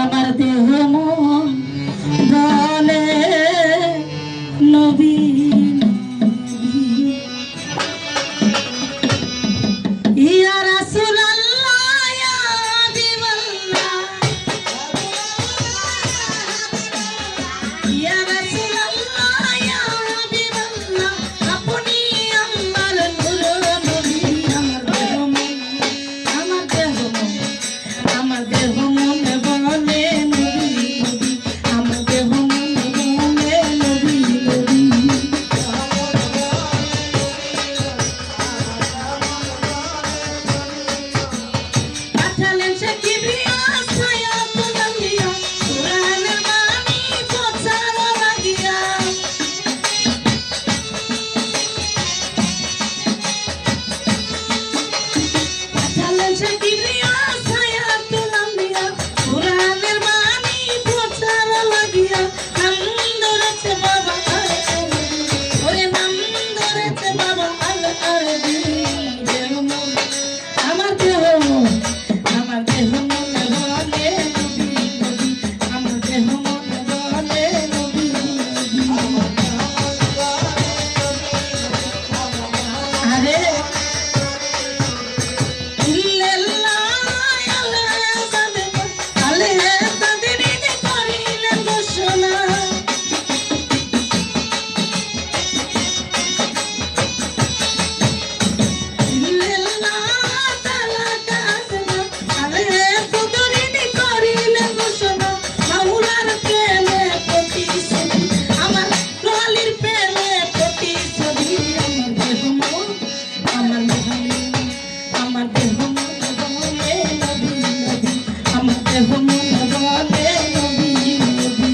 আমার দেহ মন বলে নবী ইয়া রাসূলুল্লাহ ইয়া হাবিবাল্লাহ ইয়া রাসূলুল্লাহ ইয়া হাবিবাল্লাহ আপনি আমার নূর নবী আমার দেহ মন আমার দেহ মন বলে নবী নবী আমার দেহ মন বলে নবী নবী পাঠালেন সে কিবরিয়া ছায়া তুলামিয়া কুরআনের বাণী প্রচার লাগিয়া পাঠালেন সে কিবরিয়া ছায়া তুলামিয়া কুরআনের বাণী প্রচার লাগিয়া নাম ধরেছে বাবা ওরে নাম ধরেছে বাবা আল আরবি দেহ মন আমার দেহ মন আমার দেহ মন বলে নবী নবী আমার দেহ মন বলে নবী নবী আরে ইল্লাল্লাহ আল্লাহ তাদেরই করিলেন ঘোষণা ইল্লাল্লাহ তাআলা কাসনা আল্লাহ তাদেরই করিলেন ঘোষণা মাওলার প্রেমে প্রতিশ্রুতি আমার রলির প্রেমে প্রতিশ্রুতি আমার দেহ মন আমার দেহ মন বলে নবী নবী আমার দেহ মন বলে নবী নবী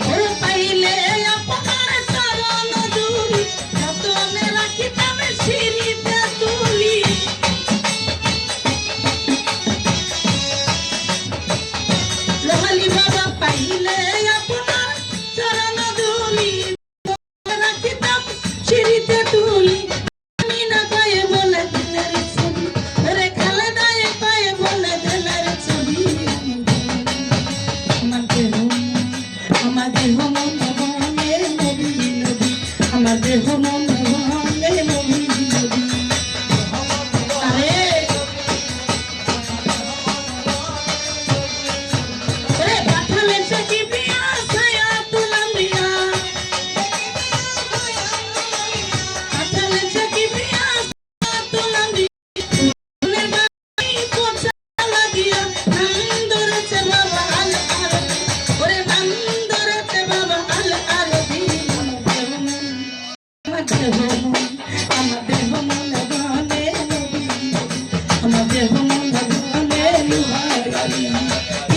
ও পাইলে আপনার চরণ ধুলি যতনে রাখিতাম সিঁড়িতে তুলি রহলি বাবা পাইলে আপনার চরণ ধুলি রাখিতাম সিঁড়িতে তুলি আমি না গায়ে বলে দিলের ছবি রে খালে দায়ে পায়ে বলে দিলের ছবি আমার দেহ মন বলে নবী নবী আমার দেহ মন বলে নবী নবী আরে ওরে পাঠালেন সে কিবরিয়া ছায়া তুলামিয়া পাঠালেন সে কিবরিয়া ছায়া তুলামিয়া কুরআনের বাণী প্রচার লাগিয়া নাম ধরেছে বাবা আল আরবি ওরে নাম ধরেছে বাবা আল আরবি আমার দেহ মন আমার দেহ মন বলে নবী নবী আমার দেহ মন বলে নবী